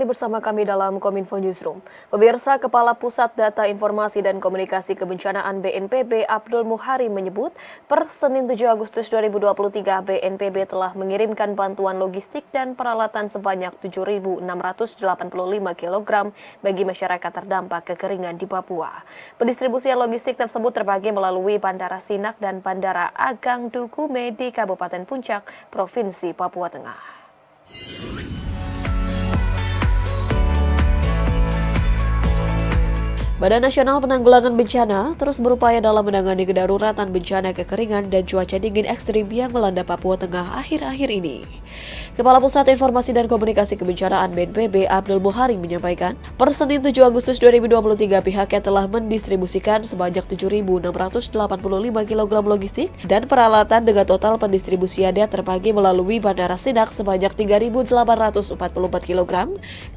kembali bersama kami dalam Kominfo Newsroom. Pemirsa, Kepala Pusat Data Informasi dan Komunikasi Kebencanaan BNPB Abdul Muhari menyebut, per Senin 7 Agustus 2023 BNPB telah mengirimkan bantuan logistik dan peralatan sebanyak 7.685 kg bagi masyarakat terdampak kekeringan di Papua. Pendistribusian logistik tersebut terbagi melalui Bandara Sinak dan Bandara Agang Dugume di Kabupaten Puncak, Provinsi Papua Tengah. Badan Nasional Penanggulangan Bencana terus berupaya dalam menangani kedaruratan bencana kekeringan dan cuaca dingin ekstrim yang melanda Papua Tengah akhir-akhir ini. Kepala Pusat Informasi dan Komunikasi Kebencanaan BNPB Abdul Muhari menyampaikan, per Senin 7 Agustus 2023 pihaknya telah mendistribusikan sebanyak 7.685 kg logistik dan peralatan dengan total pendistribusiannya terbagi melalui Bandara Sinak sebanyak 3.844 kg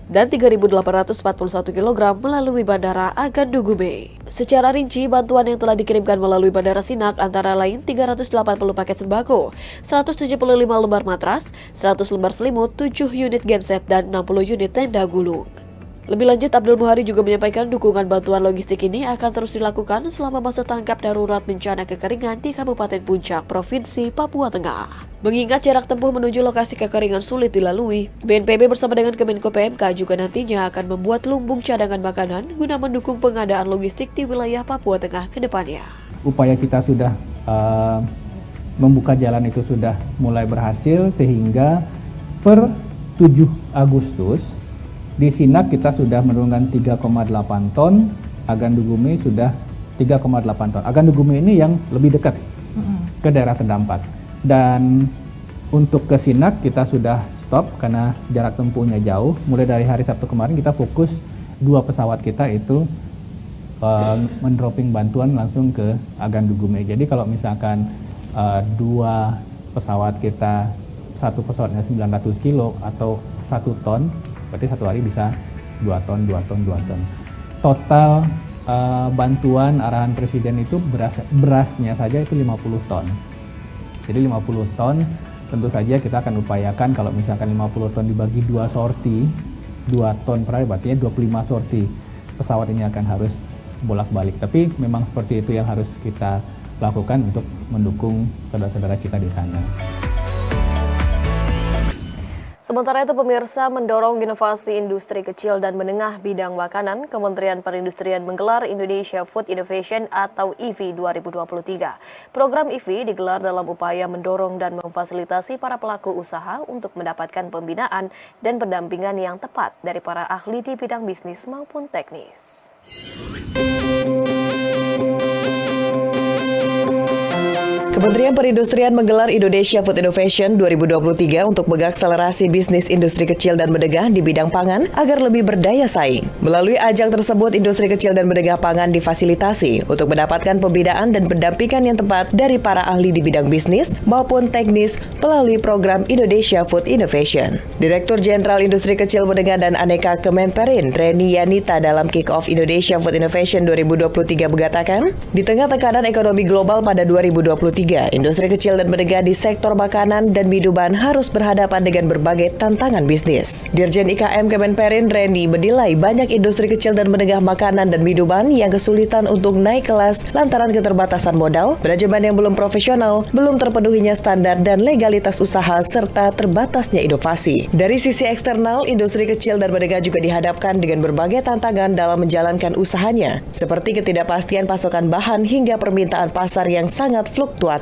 dan 3.841 kg melalui Bandara Agan Dugume. Secara rinci, bantuan yang telah dikirimkan melalui Bandara Sinak antara lain 380 paket sembako, 175 lembar matras, 100 lembar selimut, 7 unit genset, dan 60 unit tenda gulung. Lebih lanjut, Abdul Muhari juga menyampaikan dukungan bantuan logistik ini akan terus dilakukan selama masa tanggap darurat bencana kekeringan di Kabupaten Puncak, Provinsi Papua Tengah. Mengingat jarak tempuh menuju lokasi kekeringan sulit dilalui, BNPB bersama dengan Kemenko PMK juga nantinya akan membuat lumbung cadangan makanan guna mendukung pengadaan logistik di wilayah Papua Tengah ke depannya. Upaya kita sudah membuka jalan itu sudah mulai berhasil, sehingga per 7 Agustus di Sinak kita sudah menurunkan 3,8 ton, Agan Dugume sudah 3,8 ton. Agan Dugume ini yang lebih dekat ke daerah terdampak. Dan untuk ke Sinak kita sudah stop karena jarak tempuhnya jauh. Mulai dari hari Sabtu kemarin kita fokus 2 pesawat kita itu mendropping bantuan langsung ke Agan Dugume. Jadi kalau misalkan 2 pesawat kita, satu pesawatnya 900 kilo atau 1 ton, berarti satu hari bisa 2 ton. Total bantuan arahan Presiden itu berasnya saja itu 50 ton. Jadi 50 ton tentu saja kita akan upayakan kalau misalkan 50 ton dibagi 2 sorti, 2 ton per hari berarti 25 sorti. Pesawat ini akan harus bolak-balik. Tapi memang seperti itu yang harus kita lakukan untuk mendukung saudara-saudara kita di sana. Sementara itu, pemirsa, mendorong inovasi industri kecil dan menengah bidang makanan, Kementerian Perindustrian menggelar Indonesia Food Innovation atau IFI 2023. Program IFI digelar dalam upaya mendorong dan memfasilitasi para pelaku usaha untuk mendapatkan pembinaan dan pendampingan yang tepat dari para ahli di bidang bisnis maupun teknis. Kementerian Perindustrian menggelar Indonesia Food Innovation 2023 untuk mengakselerasi bisnis industri kecil dan menengah di bidang pangan agar lebih berdaya saing. Melalui ajang tersebut, industri kecil dan menengah pangan difasilitasi untuk mendapatkan pembinaan dan pendampingan yang tepat dari para ahli di bidang bisnis maupun teknis melalui program Indonesia Food Innovation. Direktur Jenderal Industri Kecil Menengah dan Aneka Kemenperin, Reni Yanita dalam Kick-Off Indonesia Food Innovation 2023 mengatakan, di tengah tekanan ekonomi global pada 2023, industri kecil dan menengah di sektor makanan dan minuman harus berhadapan dengan berbagai tantangan bisnis. Dirjen IKM Kemenperin Reni menilai banyak industri kecil dan menengah makanan dan minuman yang kesulitan untuk naik kelas lantaran keterbatasan modal, manajemen yang belum profesional, belum terpenuhinya standar dan legalitas usaha, serta terbatasnya inovasi. Dari sisi eksternal, industri kecil dan menengah juga dihadapkan dengan berbagai tantangan dalam menjalankan usahanya, seperti ketidakpastian pasokan bahan hingga permintaan pasar yang sangat fluktuatif.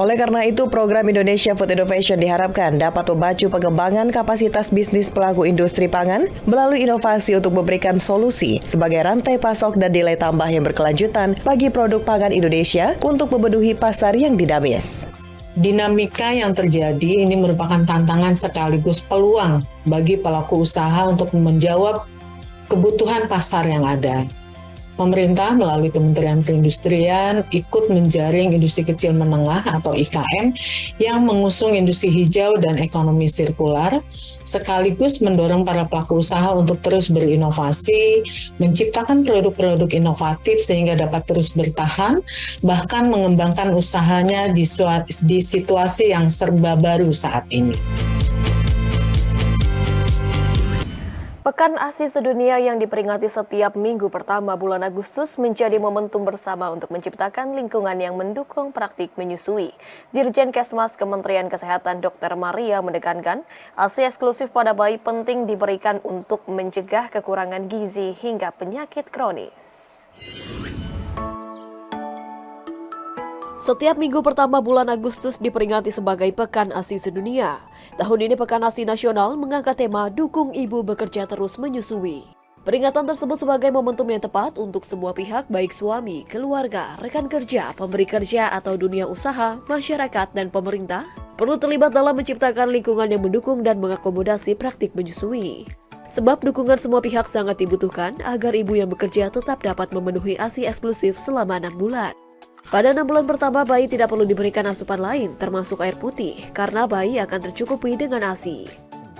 Oleh karena itu, program Indonesia Food Innovation diharapkan dapat memacu pengembangan kapasitas bisnis pelaku industri pangan melalui inovasi untuk memberikan solusi sebagai rantai pasok dan nilai tambah yang berkelanjutan bagi produk pangan Indonesia untuk memenuhi pasar yang dinamis. Dinamika yang terjadi ini merupakan tantangan sekaligus peluang bagi pelaku usaha untuk menjawab kebutuhan pasar yang ada. Pemerintah melalui Kementerian Perindustrian ikut menjaring industri kecil menengah atau IKM yang mengusung industri hijau dan ekonomi sirkular, sekaligus mendorong para pelaku usaha untuk terus berinovasi, menciptakan produk-produk inovatif sehingga dapat terus bertahan, bahkan mengembangkan usahanya di situasi yang serba baru saat ini. Pekan ASI Sedunia yang diperingati setiap minggu pertama bulan Agustus menjadi momentum bersama untuk menciptakan lingkungan yang mendukung praktik menyusui. Dirjen Kesmas Kementerian Kesehatan Dr. Maria menekankan, ASI eksklusif pada bayi penting diberikan untuk mencegah kekurangan gizi hingga penyakit kronis. Setiap minggu pertama bulan Agustus diperingati sebagai Pekan ASI Sedunia. Tahun ini Pekan ASI Nasional mengangkat tema Dukung Ibu Bekerja Terus Menyusui. Peringatan tersebut sebagai momentum yang tepat untuk semua pihak baik suami, keluarga, rekan kerja, pemberi kerja atau dunia usaha, masyarakat, dan pemerintah perlu terlibat dalam menciptakan lingkungan yang mendukung dan mengakomodasi praktik menyusui. Sebab dukungan semua pihak sangat dibutuhkan agar ibu yang bekerja tetap dapat memenuhi ASI eksklusif selama 6 bulan. Pada 6 bulan pertama, bayi tidak perlu diberikan asupan lain, termasuk air putih, karena bayi akan tercukupi dengan ASI.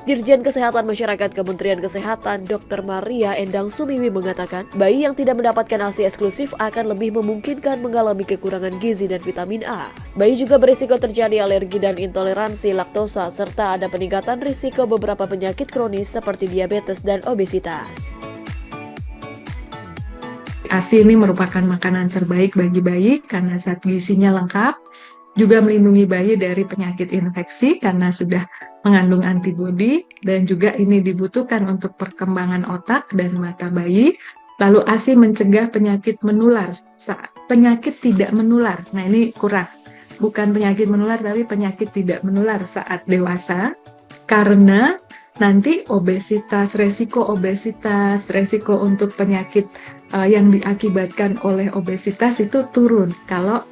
Dirjen Kesehatan Masyarakat Kementerian Kesehatan Dr. Maria Endang Sumiwi mengatakan, bayi yang tidak mendapatkan ASI eksklusif akan lebih memungkinkan mengalami kekurangan gizi dan vitamin A. Bayi juga berisiko terjadi alergi dan intoleransi laktosa, serta ada peningkatan risiko beberapa penyakit kronis seperti diabetes dan obesitas. ASI ini merupakan makanan terbaik bagi bayi karena zat gizinya lengkap, juga melindungi bayi dari penyakit infeksi karena sudah mengandung antibodi, dan juga ini dibutuhkan untuk perkembangan otak dan mata bayi. Lalu ASI mencegah penyakit menular, penyakit tidak menular. Nah ini kurang, bukan penyakit menular tapi penyakit tidak menular saat dewasa, karena nanti resiko untuk penyakit yang diakibatkan oleh obesitas itu turun kalau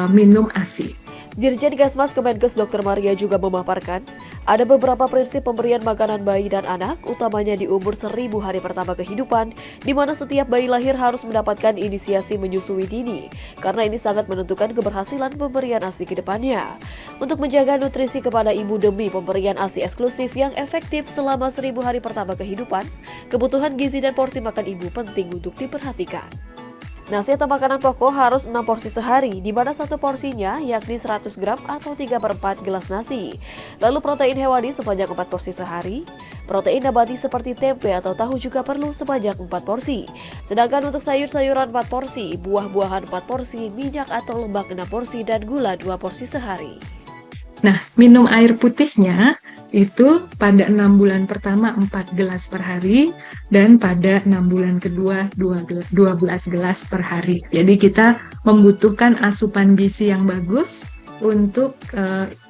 minum ASI. Dirjen Kesmas Kemenkes Dr. Maria juga memaparkan, ada beberapa prinsip pemberian makanan bayi dan anak, utamanya di umur 1000 hari pertama kehidupan, di mana setiap bayi lahir harus mendapatkan inisiasi menyusui dini, karena ini sangat menentukan keberhasilan pemberian ASI ke depannya. Untuk menjaga nutrisi kepada ibu demi pemberian ASI eksklusif yang efektif selama 1000 hari pertama kehidupan, kebutuhan gizi dan porsi makan ibu penting untuk diperhatikan. Nasi atau makanan pokok harus 6 porsi sehari, di mana satu porsinya yakni 100 gram atau 3/4 gelas nasi. Lalu protein hewani sebanyak 4 porsi sehari. Protein nabati seperti tempe atau tahu juga perlu sebanyak 4 porsi. Sedangkan untuk sayur-sayuran 4 porsi, buah-buahan 4 porsi, minyak atau lemak 6 porsi, dan gula 2 porsi sehari. Nah, minum air putihnya itu pada 6 bulan pertama 4 gelas per hari, dan pada 6 bulan kedua 12 gelas per hari. Jadi kita membutuhkan asupan gizi yang bagus untuk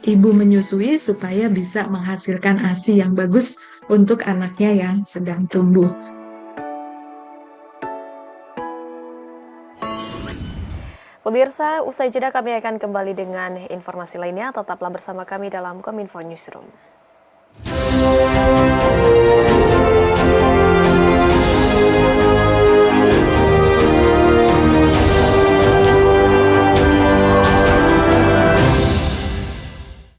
ibu menyusui supaya bisa menghasilkan ASI yang bagus untuk anaknya yang sedang tumbuh. Pemirsa, usai jeda kami akan kembali dengan informasi lainnya. Tetaplah bersama kami dalam Kominfo Newsroom.